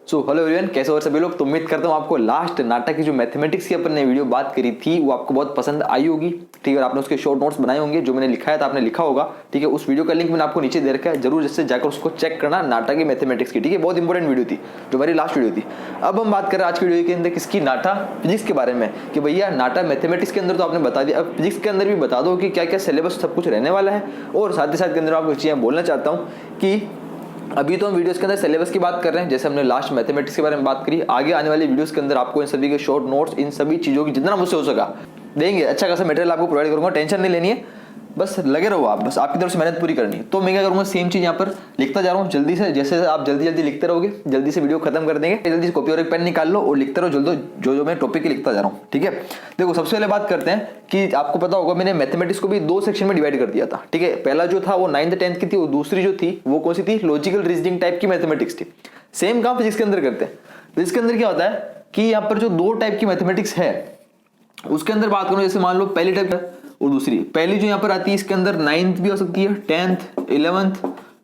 So hello everyone, कैसे हो सभी लोग। तो उम्मीद करता हूँ आपको लास्ट नाटक की जो मैथमेटिक्स की अपन ने वीडियो बात करी थी वो आपको बहुत पसंद आई होगी। ठीक है, और आपने उसके शॉर्ट नोट्स बनाए होंगे, जो मैंने लिखा है था आपने लिखा होगा। ठीक है, उस वीडियो का लिंक मैंने आपको नीचे दे रखा है, जरूर जिससे जाकर उसको चेक करना, नाटक की मैथमेटिक्स की। ठीक है, बहुत इंपॉर्टेंट वीडियो थी, जो हमारी लास्ट वीडियो थी। अब हम बात करें आज की वीडियो के अंदर किसकी, नाटा फिजिक्स के बारे में, कि भैया नाटा मैथमेटिक्स के अंदर तो आपने बता दिया, अब फिजिक्स के अंदर भी बता दो कि क्या क्या सिलेबस सब कुछ रहने वाला है। और साथ ही साथ के अंदर आपको चीज़ें बोलना चाहता हूँ कि अभी तो हम वीडियोस के अंदर सिलेबस की बात कर रहे हैं, जैसे हमने लास्ट मैथमेटिक्स के बारे में बात करी। आगे आने वाली वीडियोस के अंदर आपको इन सभी के शॉर्ट नोट्स, इन सभी चीज़ों की जितना मुझसे हो सका देंगे, अच्छा खासा मटेरियल आपको प्रोवाइड करूंगा, टेंशन नहीं लेनी है, बस लगे रहो आप, बस आपकी तरफ से मेहनत पूरी करनी है। तो मैं क्या करूंगा, सेम चीज़ यहाँ पर लिखता जा रहा हूँ जल्दी से, जैसे आप जल्दी जल्दी लिखते रहोगे जल्दी से वीडियो खत्म कर देंगे। जल्दी से कॉपी और एक पेन निकाल लो और लिखते रहो जल्दी, जो मैं टॉपिक लिखता जा रहा हूँ। ठीक है, देखो सबसे पहले बात करते हैं कि आपको पता होगा मैंने मैथमेटिक्स को भी दो सेक्शन में डिवाइड कर दिया था। ठीक है, पहला जो था वो 9th 10th की थी, और दूसरी जो थी वो कौन सी थी, लॉजिकल रीजनिंग टाइप की मैथमेटिक्स थी। सेम काम फिजिक्स के अंदर करते हैं। फिजिक्स के अंदर क्या होता है कि यहाँ पर जो दो टाइप की मैथमेटिक्स है उसके अंदर बात करूं, जैसे मान लो पहली टाइप और दूसरी। पहली जो यहाँ पर आती है इसके अंदर 9th भी हो सकती है, 10th 11th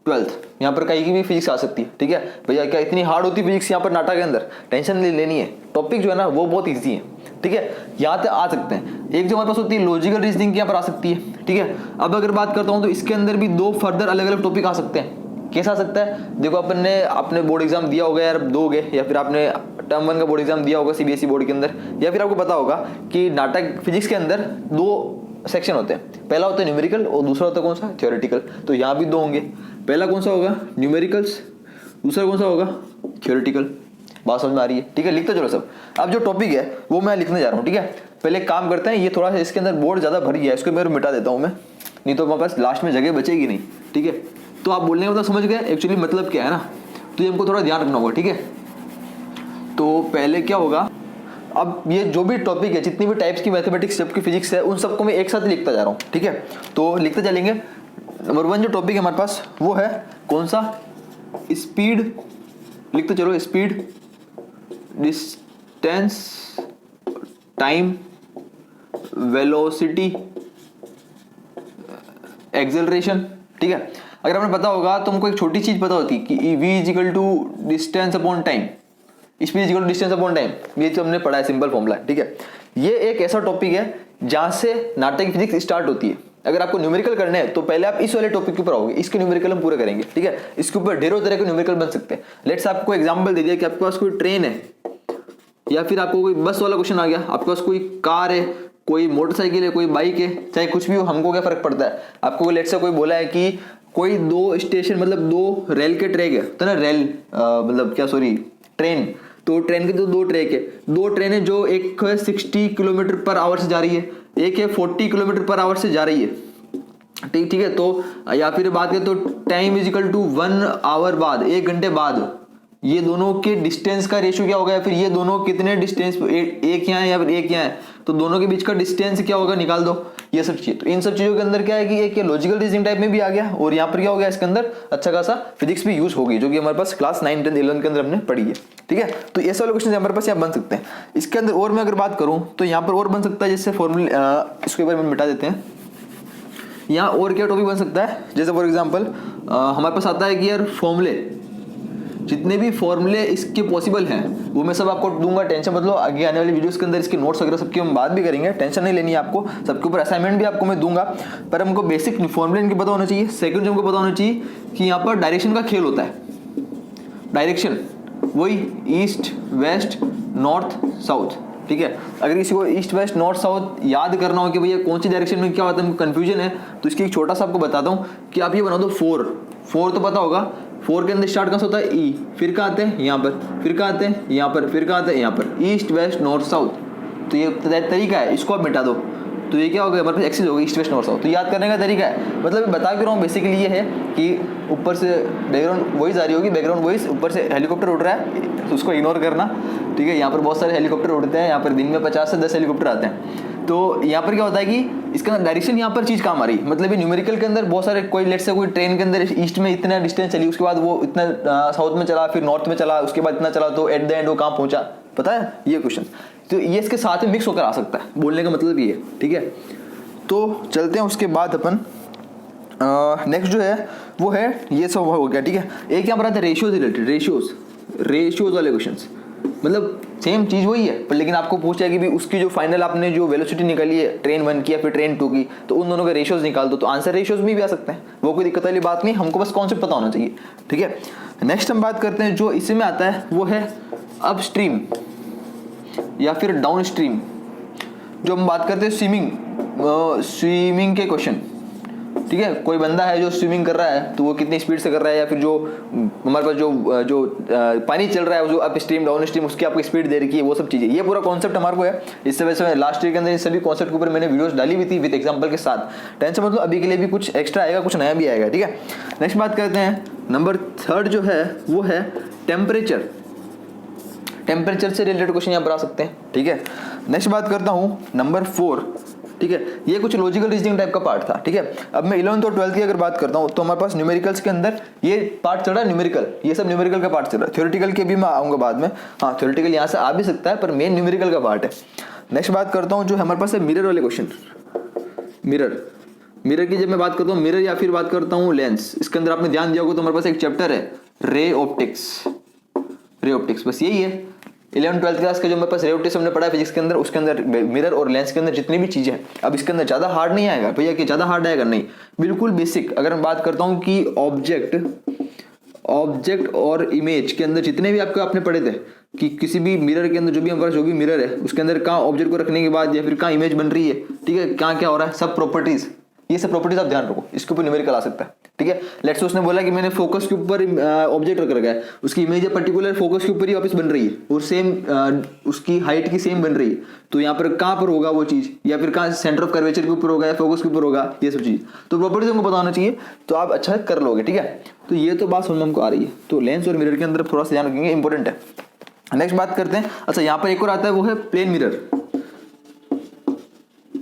12th, यहाँ पर कहीं की भी फिजिक्स आ सकती है। ठीक है भैया, क्या इतनी हार्ड होती है फिजिक्स यहाँ पर नाटक के अंदर, टेंशन नहीं लेनी है, टॉपिक जो है ना वो बहुत ईजी है। ठीक है, यहाँ तक आ सकते हैं। एक जो हमारे पास होती है लॉजिकल रीजनिंग यहाँ पर आ सकती है। ठीक है, अब अगर बात करता हूँ तो इसके अंदर भी दो फर्दर अलग अलग टॉपिक आ सकते हैं। कैसा आ सकता है, देखो अपन ने आपने बोर्ड एग्जाम दिया होगा यार, दोगे, या फिर आपने टर्म 1 का बोर्ड एग्जाम दिया होगा सीबीएसई बोर्ड के अंदर, या फिर आपको पता होगा कि नाटक फिजिक्स के अंदर दो सेक्शन होते हैं। पहला होता है न्यूमेरिकल और दूसरा होता है कौन सा, थ्योरेटिकल। तो यहाँ भी दो होंगे, पहला कौन सा होगा न्यूमेरिकल्स, दूसरा कौन सा होगा थ्योरेटिकल। बात समझ में आ रही है। ठीक है, लिखते चलो सब। अब जो टॉपिक है वो मैं लिखने जा रहा हूँ। ठीक है, पहले एक काम करते हैं, ये थोड़ा सा इसके अंदर बोर्ड ज्यादा भर गया है, इसको मैं मिटा देता हूँ मैं, नहीं तो हमारे पास लास्ट में जगह बचेगी नहीं। ठीक है, तो आप बोलने का मतलब समझ गए एक्चुअली मतलब क्या है ना, तो ये हमको थोड़ा ध्यान रखना होगा। ठीक है, तो पहले क्या होगा, अब ये जो भी टॉपिक है, जितनी भी टाइप्स की मैथमेटिक्स जबकि फिजिक्स है, उन सबको मैं एक साथ लिखता जा रहा हूँ। ठीक है, तो लिखते चलेंगे। नंबर 1 जो टॉपिक है हमारे पास वो है कौन सा, स्पीड। लिखते चलो, speed, distance, time, velocity, acceleration. ठीक है, अगर हमें पता होगा तो हमको एक छोटी चीज पता होती कि v is equal to distance upon time, speed is equal to distance upon time, ये तो हमने पढ़ा है, सिंपल फॉर्मूला है। ठीक है, ये एक ऐसा टॉपिक है जहां से नाटक फिजिक्स स्टार्ट होती है। अगर आपको न्यूमेरिकल करने हैं तो पहले आप इस वाले टॉपिक के ऊपर आओगे, इसके न्यूमेरिकल हम पूरे करेंगे। ठीक है, इसके ऊपर ढेरों तरह के न्यूमेरिकल बन सकते हैं। लेट्स आपको एग्जांपल दे दिया कि आपके पास कोई ट्रेन है, या फिर आपको कोई बस वाला क्वेश्चन आ गया, आपके पास कोई कार है, कोई मोटरसाइकिल है, कोई बाइक है, चाहे कुछ भी हो, हमको क्या फर्क पड़ता है। आपको लेट्स से कोई बोला है कि कोई दो स्टेशन मतलब दो रेल के ट्रैक है, तो ना रेल मतलब क्या सॉरी ट्रेन, तो ट्रेन के तो दो ट्रैक है, दो ट्रेन है, जो एक 60 किलोमीटर पर आवर से जा रही है, एक है 40 किलोमीटर पर आवर से जा रही है। ठीक है, तो या फिर बात करें तो टाइम इजिकल टू 1 आवर बाद, 1 घंटे बाद, ये दोनों के डिस्टेंस का रेशियो क्या होगा, या फिर ये दोनों कितने डिस्टेंस, एक यहाँ है या फिर एक यहाँ है, तो दोनों के बीच का डिस्टेंस क्या होगा निकाल दो, ये सब चीजें। तो इन सब चीजों के अंदर क्या है कि एक लॉजिकल रीजनिंग टाइप में भी आ गया, और यहाँ पर क्या हो गया, इसके अंदर अच्छा खासा फिजिक्स भी यूज होगी, जो कि हमारे पास क्लास 9, 10, 11 के अंदर हमने पढ़ी है। ठीक है, तो ऐसे वाले क्वेश्चन हमारे पास यहाँ बन सकते हैं। इसके अंदर और मैं अगर बात करूँ तो यहाँ पर और बन सकता है, जैसे फॉर्मूले, इसको एक बार मिटा देते हैं। यहाँ और क्या टॉपिक बन सकता है, जैसे फॉर एग्जाम्पल हमारे पास आता है कि यार फॉर्मूले, जितने भी फॉर्मूले इसके पॉसिबल हैं वो मैं सब आपको दूंगा, टेंशन मत लो। आगे आने वाली वीडियोस के अंदर इसके नोट्स वगैरह सबकी हम बात भी करेंगे, टेंशन नहीं लेनी है आपको, सबके ऊपर असाइनमेंट भी आपको मैं दूंगा। पर हमको बेसिक फॉर्मूले इनके पता होना चाहिए। सेकंड जो हमको पता होना चाहिए कि यहाँ पर डायरेक्शन का खेल होता है। डायरेक्शन वही ईस्ट वेस्ट नॉर्थ साउथ। ठीक है, अगर किसी को ईस्ट वेस्ट नॉर्थ साउथ याद करना हो कि भैया कौन सी डायरेक्शन में क्या होता है, कंफ्यूजन है, तो इसकी एक छोटा सा आपको बताता हूँ कि आप ये बना दो 4 तो पता होगा, 4 के अंदर स्टार्ट कहाँ से होता है, ई, फिर कहाँ आते हैं यहाँ पर, फिर कहाँ आते हैं यहाँ पर, फिर कहाँ आते हैं यहाँ पर, ईस्ट वेस्ट नॉर्थ साउथ। तो ये तरीका है, इसको आप मिटा दो तो ये क्या होगा, हमारे पास एक्सिस होगा ईस्ट वेस्ट नॉर्थ साउथ। तो याद करने का तरीका है, मतलब बता के रहा हूँ बेसिकली ये है कि ऊपर से बैकग्राउंड वॉइस आ रही होगी, बैकग्राउंड वॉइस, ऊपर से हेलीकॉप्टर उड़ रहा है, तो उसको इग्नोर करना। ठीक है, यहाँ पर बहुत सारे हेलीकॉप्टर उड़ते हैं, यहाँ पर दिन में 50 से 10 हेलीकॉप्टर आते हैं। तो यहाँ पर क्या होता है कि इसका डायरेक्शन यहाँ पर चीज काम आ रही, मतलब ये न्यूमेरिकल के अंदर बहुत सारे, कोई लेट से कोई ट्रेन के अंदर ईस्ट में इतना डिस्टेंस चली, उसके बाद वो इतना साउथ में चला, फिर नॉर्थ में चला, उसके बाद इतना चला, तो एट द एंड वो कहाँ पहुंचा, पता है ये क्वेश्चन। तो ये इसके साथ में मिक्स होकर आ सकता है, बोलने का मतलब ये है। ठीक है, तो चलते हैं उसके बाद अपन नेक्स्ट जो है वो है ये सब हो गया। ठीक है, एक यहाँ पर आता है रेशियोज रिलेटेड, रेशियोज रेशियोज वाले क्वेश्चंस, मतलब सेम चीज़ वही है, पर लेकिन आपको पूछा है कि भी उसकी जो फाइनल आपने जो वेलोसिटी निकाली है ट्रेन 1 की या फिर ट्रेन 2 की, तो उन दोनों के रेशियोज निकाल दो, तो आंसर रेशियोज में भी आ सकते हैं, वो कोई दिक्कत वाली बात नहीं, हमको बस कॉन्सेप्ट पता होना चाहिए, ठीक है। नेक्स्ट हम बात करते हैं जो इसमें आता है, वो है अपस्ट्रीम या फिर डाउन स्ट्रीम। जो हम बात करते हैं स्विमिंग के क्वेश्चन, ठीक है, कोई बंदा है जो स्विमिंग कर रहा है तो वो कितनी स्पीड से कर रहा है, या फिर जो हमारे पास जो पानी चल रहा है जो अप स्ट्रीम डाउन स्ट्रीम उसकी आपको स्पीड दे रखी है, वो सब चीज़ें, ये पूरा कॉन्सेप्ट हमारे को है। इससे वजह से लास्ट ईयर के अंदर इन सभी कॉन्सेप्ट के ऊपर मैंने वीडियोस डाली हुई थी विद एग्जांपल के साथ, टेंशन मतलब अभी के लिए भी कुछ एक्स्ट्रा आएगा, कुछ नया भी आएगा, ठीक है। नेक्स्ट बात करते हैं, नंबर 3 जो है वो है टेम्परेचर से रिलेटेड क्वेश्चन यहाँ पर आ सकते हैं, ठीक है। नेक्स्ट बात करता हूँ नंबर 4, ठीक है, ये कुछ लॉजिकल रीजनिंग टाइप का पार्ट था, ठीक है। अब मैं 11th और 12th की अगर बात करता हूँ तो हमारे पास न्यूमेरिकल्स के अंदर ये पार्ट चल रहा है, न्यूमेरिकल, ये सब न्यूमेरिकल का पार्ट चल रहा है, थ्योरेटिकल के भी मैं आऊँगा बाद में, हाँ थ्योरेटिकल यहाँ से आ भी सकता है पर मेन न्यूमेरिकल का पार्ट है। नेक्स्ट बात करता हूँ जो हमारे पास है मिरर वाले क्वेश्चन, मिरर की जब मैं बात करता हूँ मिरर या फिर बात करता हूँ लेंस, इसके अंदर आपने ध्यान दिया होगा तो हमारे पास एक चैप्टर है रे ऑप्टिक्स, बस यही है 11th-12th क्लास का जो मेरे पास रे ऑप्टिक्स हमने पढ़ा है फिजिक्स के अंदर, उसके अंदर मिरर और लेंस के अंदर जितनी भी चीजें हैं, अब इसके अंदर ज्यादा हार्ड नहीं आएगा भैया कि ज्यादा हार्ड आएगा, नहीं, बिल्कुल बेसिक। अगर मैं बात करता हूँ कि ऑब्जेक्ट और इमेज के अंदर जितने भी आपने पढ़े थे कि किसी भी मिरर के अंदर जो भी हमारे पास जो भी मिरर है उसके अंदर कहाँ ऑब्जेक्ट को रखने के बाद या फिर कहाँ इमेज बन रही है, ठीक है, कहाँ क्या हो रहा है, सब प्रॉपर्टीज, ये सब प्रॉपर्टीज आप ध्यान रखो, इसके ऊपर न्यूमेरिकल आ सकता है, ठीक है। लेट्स से उसने बोला कि मैंने फोकस के ऊपर ऑब्जेक्ट रख रखा है, उसकी इमेज पर्टिकुलर फोकस के ऊपर ही वापस बन रही है और सेम उसकी हाइट की सेम बन रही है, तो यहाँ पर कहाँ पर होगा वो चीज, या फिर कहाँ सेंटर ऑफ कर्वेचर के ऊपर होगा या फोकस के ऊपर होगा, ये सब चीज तो प्रॉपर्टीज हमको पता होना चाहिए, तो आप अच्छा कर लोगे, ठीक है। तो ये तो बात समझ में हमको आ रही है, तो लेंस और मिरर के अंदर थोड़ा सा ध्यान रखेंगे, इंपॉर्टेंट है। नेक्स्ट बात करते हैं, अच्छा यहाँ पर एक और आता है वो है प्लेन मिरर।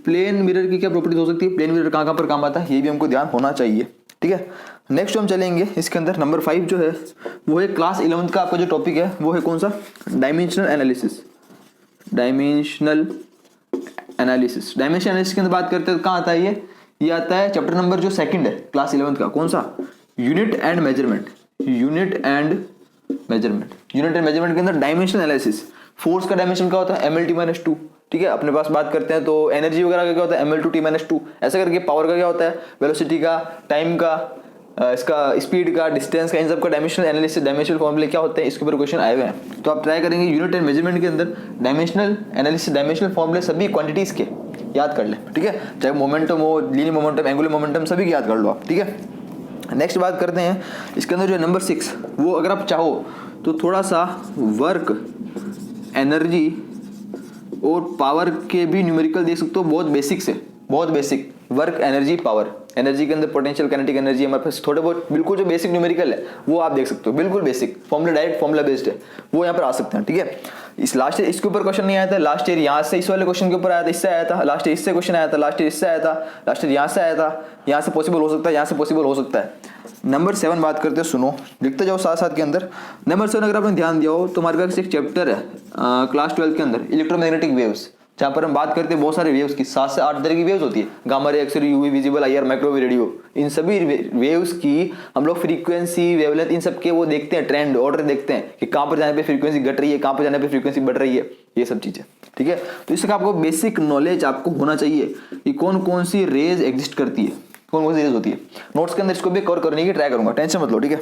प्लेन मिरर की क्या प्रॉपर्टीज हो सकती है, प्लेन मिरर कहाँ पर काम आता है, ये भी हमको ध्यान होना चाहिए, ठीक है। नेक्स्ट हम चलेंगे इसके अंदर नंबर 5 जो है वो है क्लास 11th का आपका जो टॉपिक है वो है कौन सा, डायमेंशनल एनालिसिस के अंदर बात करते हैं कहाँ आता है ये आता है चैप्टर नंबर जो 2 है क्लास 11th का, कौन सा, यूनिट एंड मेजरमेंट के अंदर डायमेंशनल एनालिसिस। फोर्स का डायमेंशन क्या होता है mL/T-2, ठीक है, अपने पास बात करते हैं तो एनर्जी वगैरह का क्या होता है mL/T-2, ऐसा करके पावर का क्या होता है, वेलोसिटी का, टाइम का, इसका स्पीड का, डिस्टेंस का, इन सब का डायमेंशनल एनालिसिस, डायमेंशनल फॉर्मूले क्या होते हैं, इसके ऊपर क्वेश्चन आए हुए हैं, तो आप ट्राई करेंगे यूनिट एंड मेजरमेंट के अंदर डायमेंशनल एनालिसिस, डायमेंशनल फॉर्मूले सभी क्वांटिटीज के याद कर लें, ठीक है, चाहे मोमेंटम हो, लीनियर मोमेंटम, एंगुलर मोमेंटम, सभी की याद कर लो आप, ठीक है। नेक्स्ट बात करते हैं इसके अंदर जो है नंबर 6, वो अगर आप चाहो तो थोड़ा सा वर्क, एनर्जी और पावर के भी न्यूमेरिकल देख सकते हो, बहुत basic work, energy, power, energy के अंदर पोटेंशियल, काइनेटिक एनर्जी, हमारे पास थोड़े बहुत बिल्कुल जो बेसिक न्यूमेरिकल है वो आप देख सकते हो, बिल्कुल basic formula, direct formula based है, वो यहाँ पर आ सकते हैं, ठीक है। इस लास्ट ईयर इसके ऊपर क्वेश्चन नहीं आया था, लास्ट ईयर यहाँ से इस वाले क्वेश्चन के ऊपर आया था, इससे आया था, लास्ट ईयर इससे क्वेश्चन आया था, लास्ट ईयर इससे आया था, लास्ट ईयर यहाँ से आया था, यहाँ से पॉसिबल हो सकता है, यहाँ से पॉसिबल हो सकता है। नंबर 7 बात करते हैं, सुनो लिखते जाओ साथ साथ के अंदर। नंबर 7 अगर आपने ध्यान दिया हो तो हमारे पास एक चैप्टर है क्लास 12 के अंदर इलेक्ट्रोमैग्नेटिक वेव्स, जहाँ पर हम बात करते हैं बहुत सारे वेव्स की, 7 से 8 तरह की वेव्स होती है, gamma ray, X ray, UV, visible, IR, microwave, radio, इन सभी वेव्स की हम लोग फ्रीक्वेंसी, वेवलेंथ, इन सब के वो देखते हैं, ट्रेंड ऑर्डर देखते हैं कि कहाँ पर जाने पे फ्रीक्वेंसी घट रही है, कहाँ पर जाने पे फ्रीक्वेंसी बढ़ रही है, ये सब चीजें, ठीक है। तो इसका आपको बेसिक नॉलेज आपको होना चाहिए कि कौन कौन सी रेज एग्जिस्ट करती है, कौन कौन सी रेज होती है। नोट्स के अंदर इसको भी कवर करने की ट्राई करूंगा, टेंशन मत लो, ठीक है।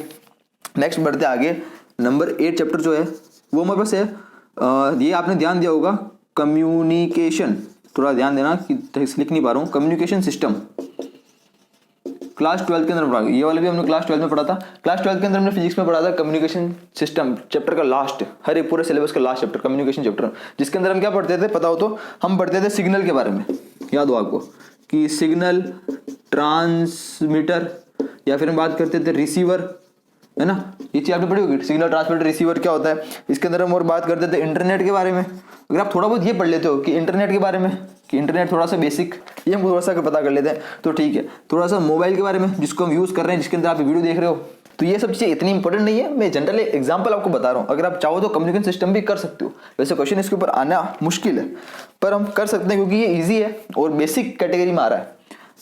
नेक्स्ट बढ़ते आगे, नंबर 8 चैप्टर जो है वो हमारे पास है, ये आपने ध्यान दिया होगा, कम्युनिकेशन, थोड़ा ध्यान देना कि लिख नहीं पा रहा हूँ, कम्युनिकेशन सिस्टम, क्लास 12 के अंदर पढ़ा, ये वाला भी हमने क्लास 12 में पढ़ा था, क्लास 12 के अंदर हमने फिजिक्स में पढ़ा था कम्युनिकेशन सिस्टम, चैप्टर का लास्ट, हर एक पूरे सिलेबस का लास्ट चैप्टर कम्युनिकेशन चैप्टर, जिसके अंदर हम क्या पढ़ते थे पता हो तो, हम पढ़ते थे सिग्नल के बारे में, याद हो आपको कि सिग्नल, ट्रांसमीटर, या फिर हम बात करते थे रिसीवर, है ना, ये चीज आपने पढ़ी होगी, सिग्नल, ट्रांसमीटर, रिसीवर क्या होता है। इसके अंदर हम और बात करते थे इंटरनेट के बारे में, अगर आप थोड़ा बहुत ये पढ़ लेते हो कि इंटरनेट के बारे में, कि इंटरनेट थोड़ा सा बेसिक, ये हम थोड़ा सा पता कर लेते हैं तो ठीक है। थोड़ा सा मोबाइल के बारे में जिसको हम यूज़ कर रहे हैं, जिसके अंदर आप वीडियो देख रहे हो, तो ये सब चीज़ें इतनी इंपॉर्टेंट नहीं है, मैं जनरल एग्जांपल आपको बता रहा हूँ, अगर आप चाहो तो कम्युनिकेशन सिस्टम भी कर सकते हो। वैसे क्वेश्चन इसके ऊपर आना मुश्किल है पर हम कर सकते हैं क्योंकि ये ईजी है और बेसिक कैटेगरी में आ रहा है।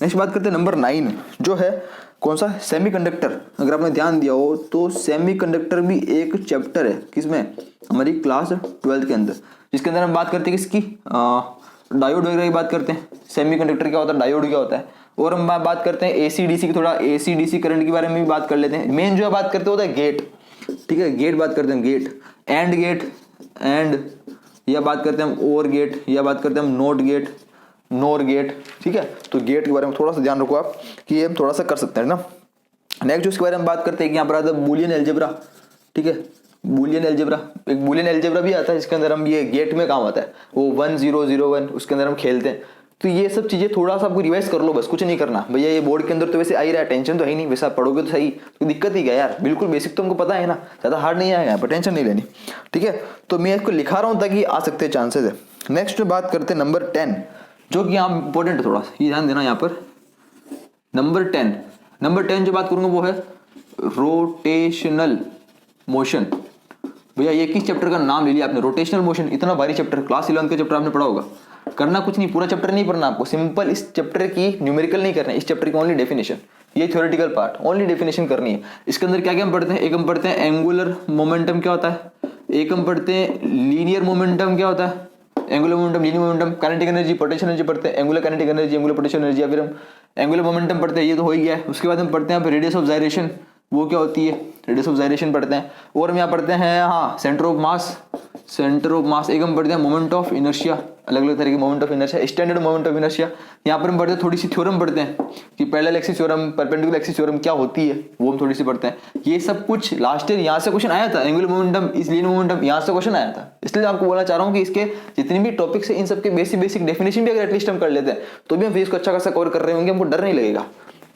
नेक्स्ट बात करते हैं नंबर 9 जो है कौन सा, सेमीकंडक्टर। अगर आपने ध्यान दिया हो तो सेमीकंडक्टर भी एक चैप्टर है किसमें, हमारी क्लास 12th के अंदर, जिसके अंदर हम बात करते हैं किसकी, डायोड वगैरह की बात करते हैं। सेमीकंडक्टर क्या होता है, डायोड क्या होता है, और हम बात करते हैं एसी डीसी की, थोड़ा एसी डीसी करंट के बारे में भी बात कर लेते हैं। मेन जो है बात करते होता है गेट, ठीक है, गेट बात करते हैं, गेट एंड गेट, एंड या बात करते हैं हम और गेट, या बात करते हैं हम नोट गेट, नोर गेट, ठीक है। तो गेट के बारे में थोड़ा सा ध्यान रखो आप कि ये हम थोड़ा सा कर सकते हैं ना। नेक्स्ट जो इसके बारे में बात करते हैं कि यहाँ पर आता है बूलियन एल्जेब्रा, ठीक है, बूलियन एल्जेब्रा, एक बूलियन एल्जेब्रा भी आता है जिसके अंदर हम ये गेट में काम आता है, वो 1001 उसके अंदर हम खेलते हैं। तो ये सब चीजें थोड़ा सा आपको रिवाइज कर लो, बस कुछ नहीं करना भैया। ये बोर्ड के अंदर तो वैसे आ ही रहा है, टेंशन तो है ही नहीं, वैसा पढ़ोगे तो सही, तो दिक्कत ही क्या यार, बिल्कुल बेसिक तो हमको पता है ना, ज्यादा हार्ड नहीं आएगा, पर टेंशन नहीं लेनी, ठीक है। तो मैं इसको लिखा रहा हूँ ताकि आ सकते हैं चांसेस है। नेक्स्ट बात करते हैं नंबर 10, जो कि यहाँ इंपॉर्टेंट है, थोड़ा सा ये ध्यान देना यहाँ पर। नंबर 10 जो बात करूंगा वो है रोटेशनल मोशन। भैया ये किस चैप्टर का नाम ले लिया आपने, रोटेशनल मोशन, इतना भारी चैप्टर, क्लास 11 का चैप्टर आपने पढ़ा होगा। करना कुछ नहीं, पूरा चैप्टर नहीं पढ़ना आपको, सिंपल इस चैप्टर की न्यूमेरिकल नहीं करना है, इस चैप्टर की ओनली डेफिनेशन, ये थ्योरेटिकल पार्ट, ओनली डेफिनेशन करनी है। इसके अंदर क्या क्या हम पढ़ते हैं, एक हम पढ़ते हैं एंगुलर मोमेंटम क्या होता है, एक हम पढ़ते हैं लीनियर मोमेंटम क्या होता है, angular momentum, linear momentum, kinetic energy, potential energy पढ़ते हैं, angular kinetic energy, angular potential energy, या फिर हम एंगुलर मोमेंटम पढ़ते हैं, ये तो हो ही गया है। उसके बाद हम पढ़ते हैं रेडियस ऑफ जायरेशन, वो क्या होती है, रेडियस ऑफ जायरेशन पढ़ते हैं। और हम यहाँ पढ़ते हैं हाँ सेंटर ऑफ मास, एक हम पढ़ते हैं मोमेंट ऑफ इनर्शिया, अलग अलग तरह के moment of inertia, standard moment of inertia. यहाँ पर हम पढ़ते हैं थोड़ी सी थ्योरम पढ़ते हैं कि parallel axis theorem, perpendicular axis theorem क्या होती है, वो हम थोड़ी सी पढ़ते हैं। ये सब कुछ लास्ट ईयर यहाँ से क्वेश्चन आया था, एंगुलर मोमेंटम, इस लीनियर मोमेंटम, यहाँ से क्वेश्चन आया था। इसलिए आपको बोलना चाह रहा हूँ कि इसके जितने भी टॉपिक्स है इन सबके बेसिक डेफिनेशन भी अगर एटलीस्ट हम कर लेते हैं तो भी हम फेस को अच्छा खासा कवर कर रहे होंगे, हमको डर नहीं लगेगा,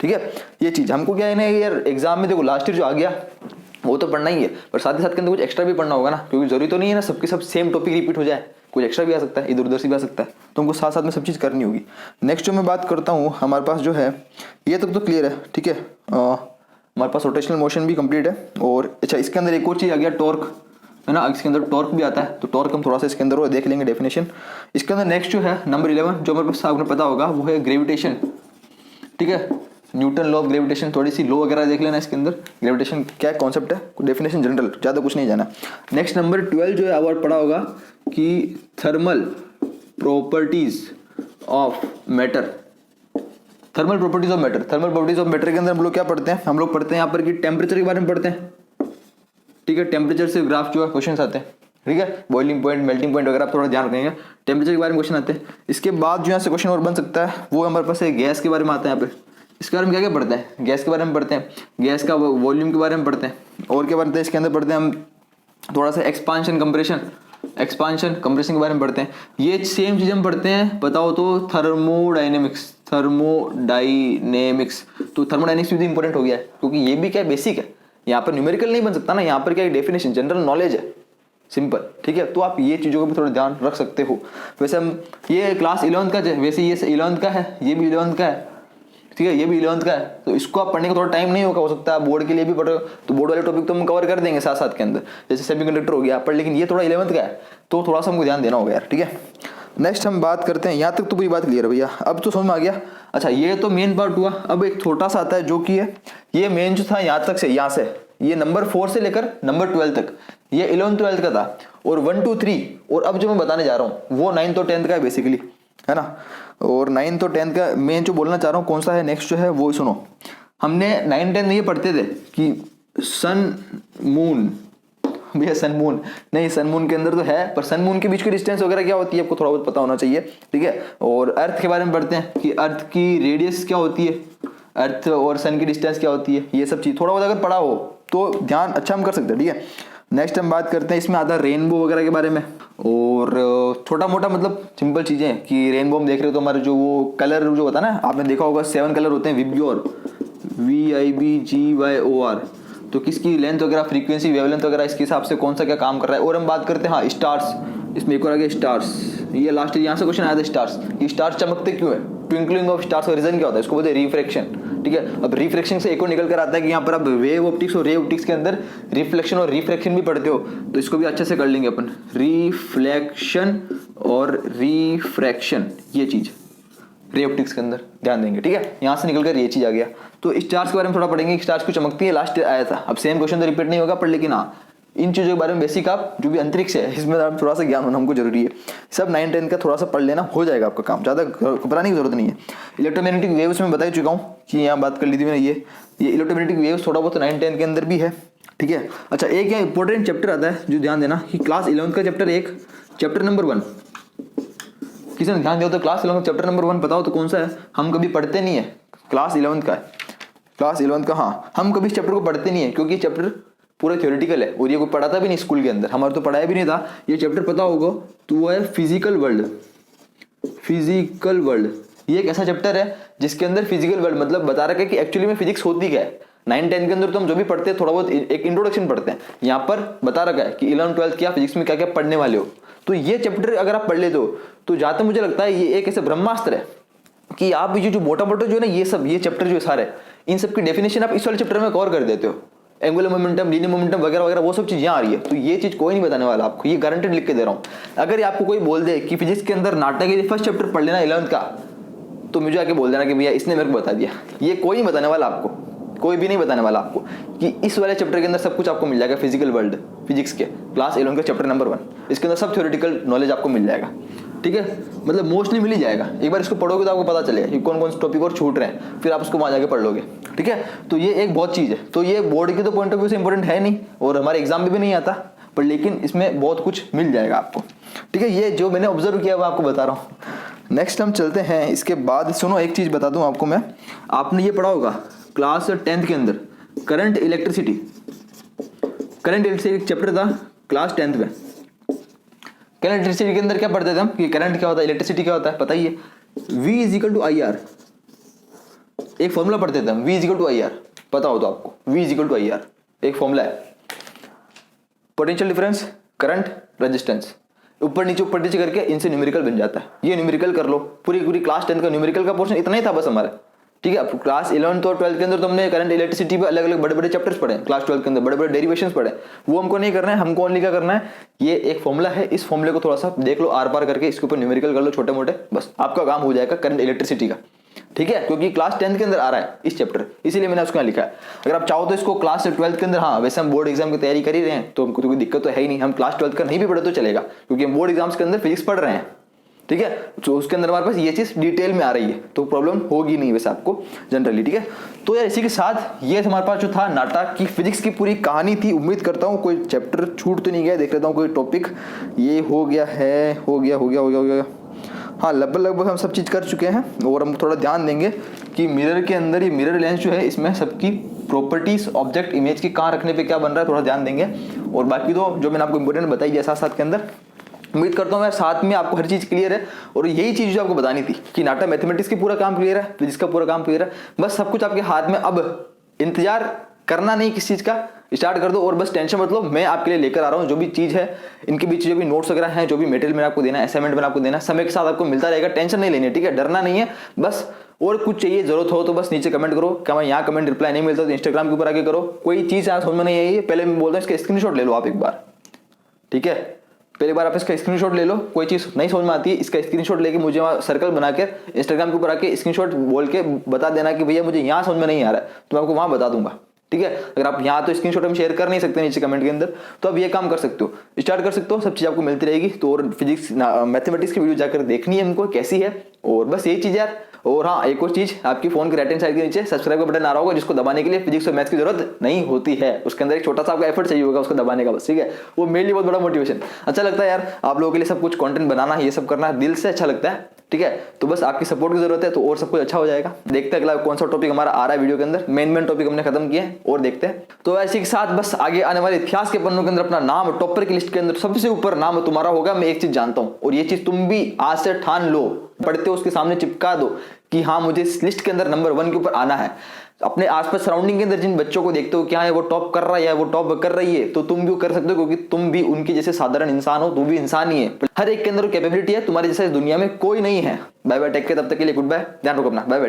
ठीक है। ये चीज हमको क्या है ना यार, एग्जाम में देखो लास्ट ईयर जो आ गया वो तो पढ़ना ही है, पर साथ ही साथ के अंदर कुछ एक्स्ट्रा भी पढ़ना होगा ना, क्योंकि जरूरी तो नहीं है ना सबके सब सेम टॉपिक रिपीट हो जाए, कुछ एक्स्ट्रा भी आ सकता है, इधर उधर से भी आ सकता है, तो हमको साथ साथ में सब चीज़ करनी होगी। नेक्स्ट जो मैं बात करता हूँ, हमारे पास जो है ये तक तो क्लियर है, ठीक है। हमारे पास रोटेशनल मोशन भी कंप्लीट है। और अच्छा इसके अंदर एक और चीज़ आ गया, टॉर्क, है ना, इसके अंदर टॉर्क भी आता है, तो टॉर्क हम थोड़ा सा इसके अंदर वो देख लेंगे डेफिनेशन। इसके अंदर नेक्स्ट जो है नंबर 11 जो हमारे पास आपने पता होगा वो है ग्रेविटेशन, ठीक है, न्यूटन लॉ ऑफ ग्रेविटेशन, थोड़ी सी लॉ वगैरह देख लेना इसके अंदर, ग्रेविटेशन क्या कॉन्सेप्ट है, डेफिनेशन जनरल, ज़्यादा कुछ नहीं जाना। नेक्स्ट नंबर 12 जो है अवार्ड पढ़ा होगा कि thermal properties of matter, thermal properties of matter. Thermal properties of matter के अंदर हम लोग क्या पढ़ते हैं, हम लोग पढ़ते हैं यहाँ पर कि टेम्परेचर के बारे में पढ़ते हैं, ठीक है, टेम्परेचर से ग्राफ जो है क्वेश्चन आते हैं, ठीक है, बॉइलिंग पॉइंट, मेल्टिंग पॉइंट वगैरह आप थोड़ा ध्यान रखेंगे, टेम्परेचर के बारे में क्वेश्चन आते हैं। इसके बाद जो यहाँ से क्वेश्चन और बन सकता है वो हमारे पास गैस के बारे में आता है। यहाँ पे इसके बारे में क्या क्या पढ़ते हैं, गैस के बारे में पढ़ते हैं, गैस का वॉल्यूम के बारे में पढ़ते हैं, और क्या पढ़ते हैं इसके अंदर पढ़ते हैं हम थोड़ा सा एक्सपांशन कंप्रेशन के बारे में पढ़ते हैं। ये सेम चीज़ हम पढ़ते हैं बताओ तो थर्मोडाइनेमिक्स, तो थर्मोडाइनेमिक्स भी इंपॉर्टेंट हो गया है, क्योंकि ये भी क्या बेसिक है, यहाँ पर न्यूमेरिकल नहीं बन सकता ना, यहाँ पर क्या डेफिनेशन जनरल नॉलेज है, सिंपल, ठीक है। तो आप ये चीज़ों का भी थोड़ा ध्यान रख सकते हो। वैसे हम ये क्लास 11th का, वैसे ये 11th का है, ये भी 11th का है, ठीक है, ये भी 11th का है, तो इसको आप पढ़ने का थोड़ा टाइम नहीं होगा, हो सकता है बोर्ड के लिए भी पढ़ो, तो बोर्ड वाले टॉपिक तो हम कवर कर देंगे साथ साथ के अंदर, जैसे सेमीकंडक्टर हो गया पर, लेकिन ये थोड़ा 11th का है तो थोड़ा सा हमको ध्यान देना होगा यार, ठीक है। नेक्स्ट हम बात करते हैं, यहाँ तक तो पूरी बात क्लियर है भैया, अब तो समझ में आ गया। अच्छा ये तो मेन पार्ट हुआ, अब एक छोटा सा आता है जो कि है ये मेन जो था यहाँ तक से, यहाँ से ये नंबर 4 से लेकर नंबर 12 तक, ये 11th 12th का था, और 1 2 3, और अब जो मैं बताने जा रहा हूँ वो 9th और 10th का है बेसिकली, है ना। और 9th और 10th का मेन जो बोलना चाह रहा हूँ कौन सा है नेक्स्ट जो है वो सुनो। हमने 9 10 ये पढ़ते थे कि सन मून, भैया सन मून नहीं, सन मून के अंदर तो है, पर सन मून के बीच की डिस्टेंस वगैरह क्या होती है आपको थोड़ा बहुत पता होना चाहिए, ठीक है। और अर्थ के बारे में पढ़ते हैं कि अर्थ की रेडियस क्या होती है, अर्थ और सन की डिस्टेंस क्या होती है, ये सब चीज़ थोड़ा बहुत अगर पढ़ा हो तो ध्यान अच्छा हम कर सकते हैं, ठीक है। नेक्स्ट हम बात करते हैं, इसमें आता है रेनबो वगैरह के बारे में, और छोटा मोटा मतलब सिंपल चीज़ें कि रेनबो हम देख रहे हो तो हमारे जो वो कलर जो होता है ना, आपने देखा होगा 7 कलर होते हैं, विब्योर, VIBGYOR, तो किसकी लेंथ वगैरह, फ्रीक्वेंसी, वेवलेंथ वगैरह, इसके हिसाब से कौन सा क्या काम कर रहा है। और हम बात करते हैं हाँ स्टार्स, इसमें एक और आ गया स्टार्स, ये लास्ट यहाँ से क्वेश्चन आया था स्टार्स, ये स्टार्स चमकते क्यों है, ट्विंकलिंग ऑफ स्टार्स का रीजन क्या होता है, इसको बोलते हैं रिफ्रैक्शन, ठीक है। अब रिफ्रैक्शन से एक और निकल कर आता है कि यहाँ पर आप वेव ऑप्टिक्स और रे ऑप्टिक्स के अंदर रिफ्लेक्शन और रिफ्रैक्शन भी पढ़ते हो, तो इसको भी अच्छे से कर लेंगे अपन, रिफ्लेक्शन और रिफ्रैक्शन, ये चीज़ रे ऑप्टिक्स के अंदर ध्यान देंगे, ठीक है। यहाँ से निकल कर ये चीज आ गया। तो स्टार्स के बारे में थोड़ा पढ़ेंगे, स्टार्स को चमकती है, लास्ट आया था। अब सेम क्वेश्चन तो रिपीट नहीं होगा पर लेकिन हाँ इन चीज़ों के बारे में बेसिक आप जो भी अंतरिक्ष है इसमें थोड़ा सा ज्ञान होना हमको जरूरी है। सब 9-10 का थोड़ा सा पढ़ लेना हो जाएगा आपका काम, ज़्यादा घबराने की जरूरत नहीं है। इलेक्ट्रोमैग्नेटिक वेव्स में बता ही चुका हूँ कि यहाँ बात कर ली थी मैंने, ये इलेक्ट्रोमैग्नेटिक वेव्स थोड़ा बहुत 9-10 के अंदर भी है, ठीक है। अच्छा एक यहाँ इंपॉर्टेंट चैप्टर आता है जो ध्यान देना कि क्लास 11 का चैप्टर 1 चैप्टर नंबर 1, किसी ने ध्यान दिया तो क्लास 11 चैप्टर नंबर 1 बताओ तो कौन सा है? हम कभी पढ़ते नहीं है, क्लास 11 का है, क्लास 11 का। हाँ हम कभी इस चैप्टर को पढ़ते नहीं है क्योंकि चैप्टर पूरा थ्योरेटिकल है और ये कोई पढ़ाता भी नहीं स्कूल के अंदर, हमारे तो पढ़ाया भी नहीं था। ये चैप्टर पता होगा तो वो है फिजिकल वर्ल्ड। फिजिकल वर्ल्ड ये एक ऐसा चैप्टर है जिसके अंदर फिजिकल वर्ल्ड मतलब बता रखा है कि एक्चुअली में फिजिक्स होती क्या है। 9-10 के अंदर तो हम जो भी पढ़ते हैं थोड़ा बहुत एक इंट्रोडक्शन पढ़ते हैं, यहाँ पर बता रखा है कि 11-12 क्या फिजिक्स में क्या क्या पढ़ने वाले हो। तो ये चैप्टर अगर आप पढ़ लेते हो तो जहाँ तक मुझे लगता है ये एक ऐसे ब्रह्मास्त्र है कि आप जो मोटा मोटा जो है ना ये चैप्टर जो सारे इन सब की डेफिनेशन आप इस वाले चैप्टर में कवर कर देते हो। एंगुलर मोमेंटम, लीनियर मोमेंटम वगैरह वगैरह वो सब चीज यहाँ आ रही है। तो ये चीज कोई नहीं बताने वाला आपको, ये गारंटेड लिख के दे रहा हूँ। अगर आपको कोई बोल दे कि फिजिक्स के अंदर नाटक के फर्स्ट चैप्टर पढ़ लेना 11th का, तो मुझे आके बोल देना कि भैया इसने मेरे को बता दिया। ये कोई नहीं बताने वाला आपको, कोई भी नहीं बताने वाला आपको कि इस वाले चैप्टर के अंदर सब कुछ आपको मिल जाएगा। फिजिकल वर्ल्ड फिजिक्स के क्लास 11 का चैप्टर नंबर 1, इसके अंदर सब थ्योरेटिकल नॉलेज आपको मिल जाएगा, ठीक है। मतलब मोस्टली मिल ही जाएगा। एक बार इसको पढ़ोगे तो आपको पता चलेगा कि कौन कौन से टॉपिक और छूट रहे हैं, फिर आप उसको वहां जाके पढ़ लोगे, ठीक है। तो ये एक बहुत चीज है। तो ये बोर्ड के तो पॉइंट ऑफ व्यू से इंपॉर्टेंट है नहीं और हमारे एग्जाम में भी नहीं आता, पर लेकिन इसमें बहुत कुछ मिल जाएगा आपको, ठीक है। ये जो मैंने ऑब्जर्व किया वो आपको बता रहा हूँ। नेक्स्ट हम चलते हैं। इसके बाद सुनो एक चीज बता दूं आपको मैं, आपने ये पढ़ा होगा क्लास 10th के अंदर current electricity. Current electricity chapter था क्लास 10th में। करंट इलेक्ट्रिसिटी के अंदर क्या पढ़ते थे हम कि करंट क्या होता है, इलेक्ट्रिसिटी क्या होता है, पता ही है। V इज आई आर, एक फॉर्मूला पढ़ते थे हम, V इज आई आर, पता हो तो आपको V इज आई आर एक फॉर्मूला है। पोटेंशियल डिफरेंस, करंट, रेजिस्टेंस, ऊपर नीचे करके इनसे न्यूमेरिकल बन जाता है। ये न्यूमेरिकल कर लो, पूरी क्लास 10th का न्यूमेरिकल का पोर्शन इतना ही था बस हमारा, ठीक है। अब क्लास 11th और 12th के अंदर तो हमने करंट इलेक्ट्रिसिटी पे अलग अलग बड़े बड़े चैप्टर्स पढ़े, क्लास 12th के अंदर बड़े बड़े डेरिवेशंस पढ़े, वो हमको नहीं करना है। हमको ओनली क्या करना है, ये एक फॉर्मूला है, इस फॉर्मूले को थोड़ा सा देख लो आर पार करके, इसके ऊपर न्यूमेरिकल कर लो छोटे मोटे, बस आपका काम हो जाएगा करंट इलेक्ट्रिसिटी का, ठीक है। क्योंकि क्लास 10th के अंदर आ रहा है इस चैप्टर, इसीलिए मैंने उसको लिखा है। अगर आप चाहो तो इसको क्लास 12th के अंदर, हाँ वैसे हम बोर्ड एग्जाम की तैयारी कर ही रहे हैं तो हमको तो कोई दिक्कत तो है ही नहीं, हम क्लास 12th का नहीं भी पढ़े तो चलेगा क्योंकि हम बोर्ड एग्जाम्स के अंदर फिजिक्स पढ़ रहे हैं, ठीक है। तो उसके अंदर हमारे पास ये चीज डिटेल में आ रही है तो प्रॉब्लम होगी नहीं वैसे आपको जनरली, ठीक है। तो यार इसी के साथ ये हमारे पास जो था नाटक की फिजिक्स की पूरी कहानी थी। उम्मीद करता हूँ कोई चैप्टर छूट तो नहीं गया, देख लेता हूँ कोई टॉपिक ये हो गया है, हो गया। हाँ लगभग हम सब चीज कर चुके हैं और हम थोड़ा ध्यान देंगे कि मिरर के अंदर ये मिरर लेंस जो है इसमें सबकी प्रॉपर्टीज ऑब्जेक्ट इमेज की कहाँ रखने पे क्या बन रहा है थोड़ा ध्यान देंगे। और बाकी तो जो मैंने आपको इंपॉर्टेंट बताई है साथ के अंदर, उम्मीद करता हूँ यार साथ में आपको हर चीज क्लियर है। और यही चीज जो आपको बतानी थी कि नाटा मैथमेटिक्स की पूरा काम क्लियर है, फिजिक्स का पूरा काम क्लियर है, बस सब कुछ आपके हाथ में। अब इंतजार करना नहीं किस चीज का, स्टार्ट कर दो और बस टेंशन मत लो, मैं आपके लिए लेकर आ रहा हूँ जो भी चीज है, इनके बीच जो भी नोट्स वगैरह हैं, जो भी मटेरियल मैंने आपको देना है, असाइनमेंट मैंने आपको देना है, समय के साथ आपको मिलता रहेगा, टेंशन नहीं लेनी है, ठीक है, डरना नहीं है। बस और कुछ चाहिए जरूरत हो तो बस नीचे कमेंट करो, क्या मैं यहाँ कमेंट रिप्लाई नहीं मिलता तो इंस्टाग्राम के ऊपर आके करो। कोई चीज आज समझ में नहीं आई है पहले मैं बोलता हूँ इसका स्क्रीनशॉट ले लो आप एक बार, ठीक है, पहले बार आप इसका स्क्रीनशॉट ले लो। कोई चीज नहीं समझ में आती है इसका स्क्रीनशॉट लेके मुझे वहाँ सर्कल बना के इंस्टाग्राम के ऊपर आके स्क्रीनशॉट बोल के बता देना कि भैया मुझे यहाँ समझ में नहीं आ रहा है, तो मैं आपको वहां बता दूंगा, ठीक है। अगर आप यहाँ तो स्क्रीनशॉट हम शेयर कर नहीं सकते नीचे कमेंट के अंदर, तो आप ये काम कर सकते हो, स्टार्ट कर सकते हो, सब चीज आपको मिलती रहेगी। तो और फिजिक्स मैथमेटिक्स की वीडियो जाकर देखनी है हमको कैसी है, और बस यही चीज यार। और हाँ एक और चीज, आपकी फोन के राइट हैंड साइड के नीचे सब्सक्राइब का बटन आ रहा होगा जिसको दबाने के लिए फिजिक्स और मैथ्स की जरूरत नहीं होती है, उसके अंदर एक छोटा सा आपका एफर्ट चाहिए होगा उसको दबाने का बस, ठीक है। वो मेरे लिए बहुत बड़ा मोटिवेशन, अच्छा लगता है यार आप लोगों के लिए सब कुछ कंटेंट बनाना, ये सब करना दिल से अच्छा लगता है, ठीक है। तो बस आपकी सपोर्ट की जरूरत है तो और सब कुछ अच्छा हो जाएगा। देखते हैं अगला कौन सा टॉपिक हमारा आ रहा है वीडियो के अंदर, मेन टॉपिक हमने खत्म किए और देखते हैं। तो ऐसे के साथ बस आगे आने वाले इतिहास के पन्नों के अंदर अपना नाम टॉपर की लिस्ट के अंदर सबसे ऊपर नाम तुम्हारा होगा। मैं एक चीज जानता हूं और ये चीज तुम भी आज से ठान लो, पढ़ते हो उसके सामने चिपका दो कि हाँ मुझे इस लिस्ट के अंदर नंबर 1 के ऊपर आना है। अपने आसपास सराउंडिंग के अंदर जिन बच्चों को देखते हो क्या है वो टॉप कर रहा है या वो टॉप कर रही है, तो तुम भी कर सकते हो क्योंकि तुम भी उनके जैसे साधारण इंसान हो, तुम भी इंसान ही है। हर एक के अंदर कैपेबिलिटी है, तुम्हारे जैसा इस दुनिया में कोई नहीं है। बाय बाय, टेक केयर, तब तक के लिए गुड बाय, ध्यान रखो अपना, बाय बाय।